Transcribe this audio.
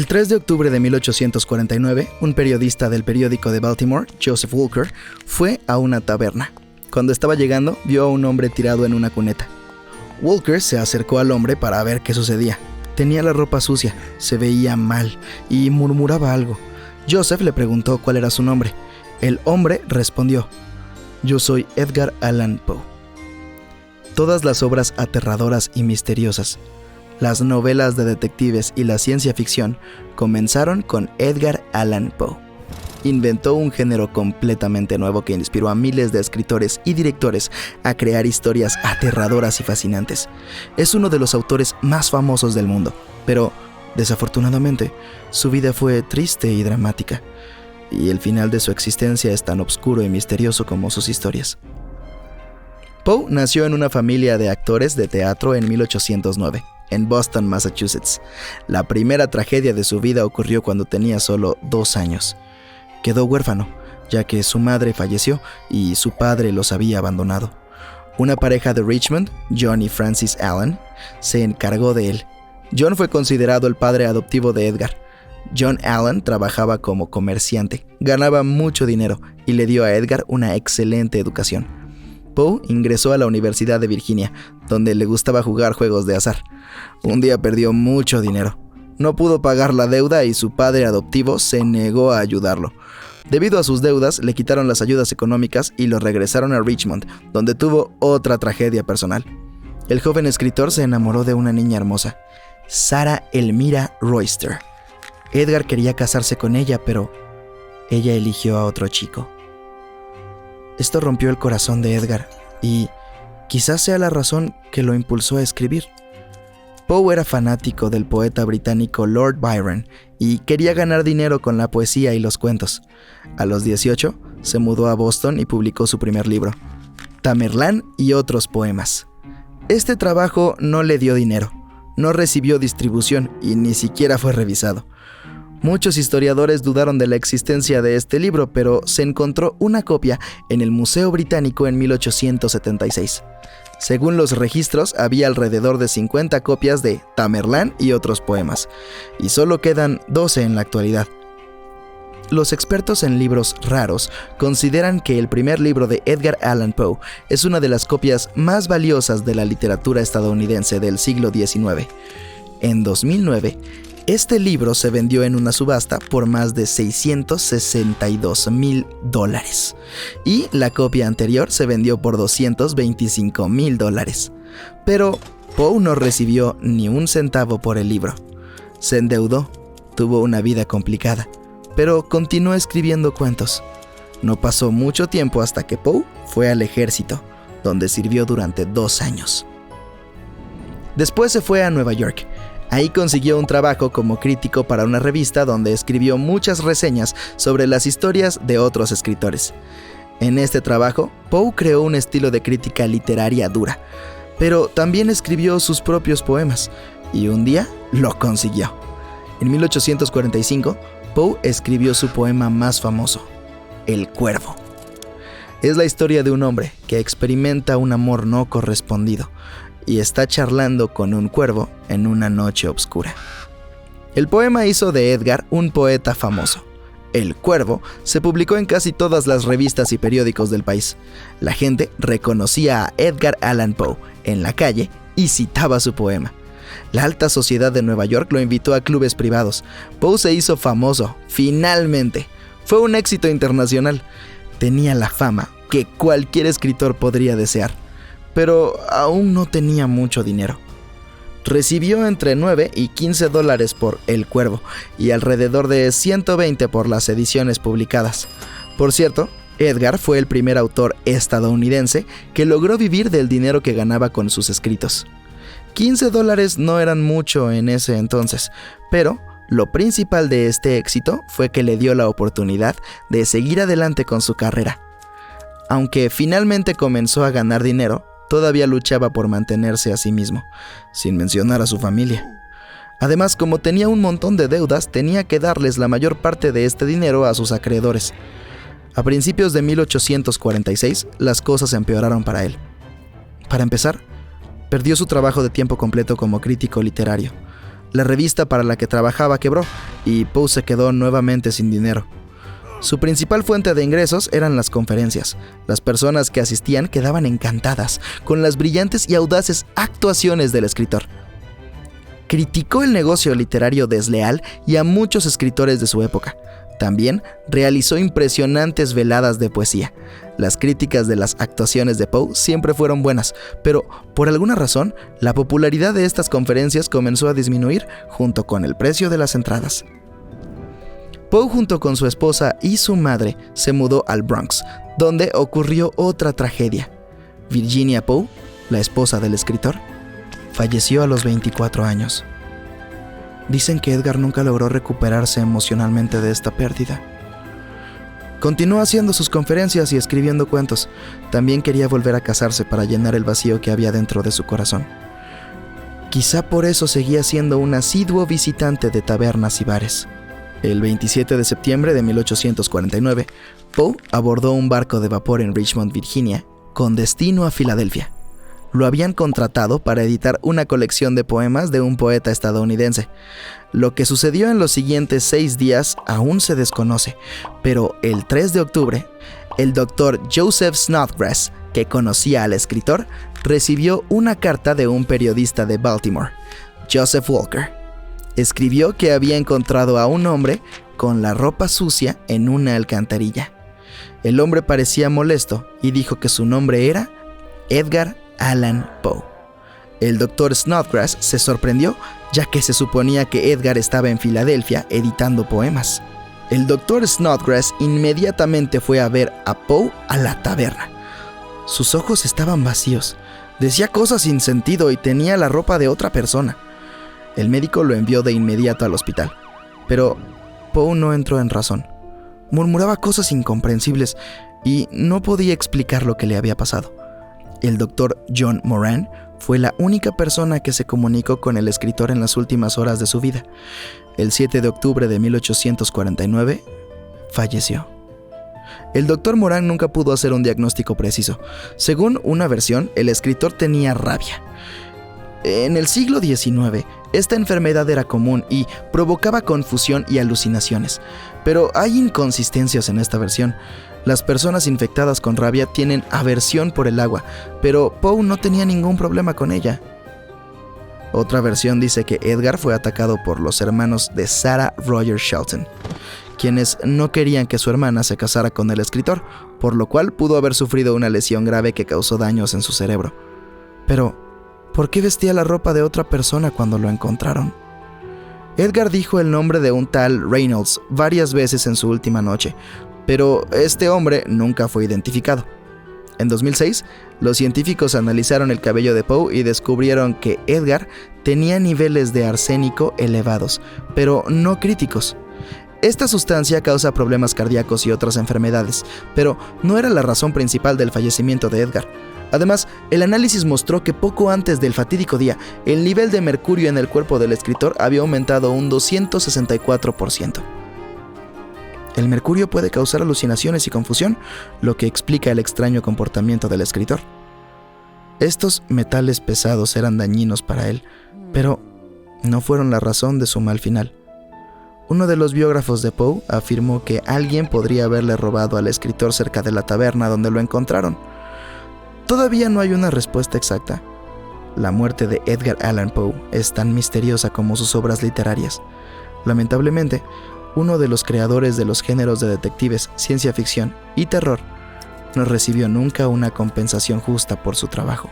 El 3 de octubre de 1849, un periodista del periódico de Baltimore, Joseph Walker, fue a una taberna. Cuando estaba llegando, vio a un hombre tirado en una cuneta. Walker se acercó al hombre para ver qué sucedía. Tenía la ropa sucia, se veía mal y murmuraba algo. Joseph le preguntó cuál era su nombre. El hombre respondió: «Yo soy Edgar Allan Poe». Todas las obras aterradoras y misteriosas, las novelas de detectives y la ciencia ficción comenzaron con Edgar Allan Poe. Inventó un género completamente nuevo que inspiró a miles de escritores y directores a crear historias aterradoras y fascinantes. Es uno de los autores más famosos del mundo, pero, desafortunadamente, su vida fue triste y dramática, y el final de su existencia es tan oscuro y misterioso como sus historias. Poe nació en una familia de actores de teatro en 1809. En Boston, Massachusetts. La primera tragedia de su vida ocurrió cuando tenía solo 2 años. Quedó huérfano, ya que su madre falleció y su padre los había abandonado. Una pareja de Richmond, John y Frances Allan, se encargó de él. John fue considerado el padre adoptivo de Edgar. John Allan trabajaba como comerciante, ganaba mucho dinero y le dio a Edgar una excelente educación. Poe ingresó a la Universidad de Virginia, donde le gustaba jugar juegos de azar. Un día perdió mucho dinero. No pudo pagar la deuda y su padre adoptivo se negó a ayudarlo. Debido a sus deudas, le quitaron las ayudas económicas y lo regresaron a Richmond, donde tuvo otra tragedia personal. El joven escritor se enamoró de una niña hermosa, Sarah Elmira Royster. Edgar quería casarse con ella, pero ella eligió a otro chico. Esto rompió el corazón de Edgar y quizás sea la razón que lo impulsó a escribir. Poe era fanático del poeta británico Lord Byron y quería ganar dinero con la poesía y los cuentos. A los 18 se mudó a Boston y publicó su primer libro, Tamerlán y otros poemas. Este trabajo no le dio dinero, no recibió distribución y ni siquiera fue revisado. Muchos historiadores dudaron de la existencia de este libro, pero se encontró una copia en el Museo Británico en 1876. Según los registros, había alrededor de 50 copias de Tamerlán y otros poemas, y solo quedan 12 en la actualidad. Los expertos en libros raros consideran que el primer libro de Edgar Allan Poe es una de las copias más valiosas de la literatura estadounidense del siglo XIX. En 2009, este libro se vendió en una subasta por más de $662,000 y la copia anterior se vendió por $225,000. Pero Poe no recibió ni un centavo por el libro. Se endeudó, tuvo una vida complicada, pero continuó escribiendo cuentos. No pasó mucho tiempo hasta que Poe fue al ejército, donde sirvió durante 2 años. Después se fue a Nueva York. Ahí consiguió un trabajo como crítico para una revista donde escribió muchas reseñas sobre las historias de otros escritores. En este trabajo, Poe creó un estilo de crítica literaria dura, pero también escribió sus propios poemas, y un día lo consiguió. En 1845, Poe escribió su poema más famoso, El Cuervo. Es la historia de un hombre que experimenta un amor no correspondido, y está charlando con un cuervo en una noche oscura. El poema hizo de Edgar un poeta famoso. El Cuervo se publicó en casi todas las revistas y periódicos del país. La gente reconocía a Edgar Allan Poe en la calle y citaba su poema. La alta sociedad de Nueva York lo invitó a clubes privados. Poe se hizo famoso, finalmente. Fue un éxito internacional. Tenía la fama que cualquier escritor podría desear, pero aún no tenía mucho dinero. Recibió entre $9 y $15 por El Cuervo y alrededor de 120 por las ediciones publicadas. Por cierto, Edgar fue el primer autor estadounidense que logró vivir del dinero que ganaba con sus escritos. $15 no eran mucho en ese entonces, pero lo principal de este éxito fue que le dio la oportunidad de seguir adelante con su carrera. Aunque finalmente comenzó a ganar dinero, todavía luchaba por mantenerse a sí mismo, sin mencionar a su familia. Además, como tenía un montón de deudas, tenía que darles la mayor parte de este dinero a sus acreedores. A principios de 1846, las cosas empeoraron para él. Para empezar, perdió su trabajo de tiempo completo como crítico literario. La revista para la que trabajaba quebró y Poe se quedó nuevamente sin dinero. Su principal fuente de ingresos eran las conferencias. Las personas que asistían quedaban encantadas con las brillantes y audaces actuaciones del escritor. Criticó el negocio literario desleal y a muchos escritores de su época. También realizó impresionantes veladas de poesía. Las críticas de las actuaciones de Poe siempre fueron buenas, pero por alguna razón, la popularidad de estas conferencias comenzó a disminuir junto con el precio de las entradas. Poe, junto con su esposa y su madre, se mudó al Bronx, donde ocurrió otra tragedia. Virginia Poe, la esposa del escritor, falleció a los 24 años. Dicen que Edgar nunca logró recuperarse emocionalmente de esta pérdida. Continuó haciendo sus conferencias y escribiendo cuentos. También quería volver a casarse para llenar el vacío que había dentro de su corazón. Quizá por eso seguía siendo un asiduo visitante de tabernas y bares. El 27 de septiembre de 1849, Poe abordó un barco de vapor en Richmond, Virginia, con destino a Filadelfia. Lo habían contratado para editar una colección de poemas de un poeta estadounidense. Lo que sucedió en los siguientes 6 días aún se desconoce, pero el 3 de octubre, el doctor Joseph Snodgrass, que conocía al escritor, recibió una carta de un periodista de Baltimore, Joseph Walker. Escribió que había encontrado a un hombre con la ropa sucia en una alcantarilla. El hombre parecía molesto y dijo que su nombre era Edgar Allan Poe. El doctor Snodgrass se sorprendió, ya que se suponía que Edgar estaba en Filadelfia editando poemas. El doctor Snodgrass inmediatamente fue a ver a Poe a la taberna. Sus ojos estaban vacíos, decía cosas sin sentido y tenía la ropa de otra persona. El médico lo envió de inmediato al hospital, pero Poe no entró en razón. Murmuraba cosas incomprensibles y no podía explicar lo que le había pasado. El doctor John Moran fue la única persona que se comunicó con el escritor en las últimas horas de su vida. El 7 de octubre de 1849, falleció. El doctor Moran nunca pudo hacer un diagnóstico preciso. Según una versión, el escritor tenía rabia. En el siglo XIX, esta enfermedad era común y provocaba confusión y alucinaciones. Pero hay inconsistencias en esta versión. Las personas infectadas con rabia tienen aversión por el agua, pero Poe no tenía ningún problema con ella. Otra versión dice que Edgar fue atacado por los hermanos de Sarah Roger Shelton, quienes no querían que su hermana se casara con el escritor, por lo cual pudo haber sufrido una lesión grave que causó daños en su cerebro. Pero, ¿por qué vestía la ropa de otra persona cuando lo encontraron? Edgar dijo el nombre de un tal Reynolds varias veces en su última noche, pero este hombre nunca fue identificado. En 2006, los científicos analizaron el cabello de Poe y descubrieron que Edgar tenía niveles de arsénico elevados, pero no críticos. Esta sustancia causa problemas cardíacos y otras enfermedades, pero no era la razón principal del fallecimiento de Edgar. Además, el análisis mostró que poco antes del fatídico día, el nivel de mercurio en el cuerpo del escritor había aumentado un 264%. El mercurio puede causar alucinaciones y confusión, lo que explica el extraño comportamiento del escritor. Estos metales pesados eran dañinos para él, pero no fueron la razón de su mal final. Uno de los biógrafos de Poe afirmó que alguien podría haberle robado al escritor cerca de la taberna donde lo encontraron. Todavía no hay una respuesta exacta. La muerte de Edgar Allan Poe es tan misteriosa como sus obras literarias. Lamentablemente, uno de los creadores de los géneros de detectives, ciencia ficción y terror no recibió nunca una compensación justa por su trabajo.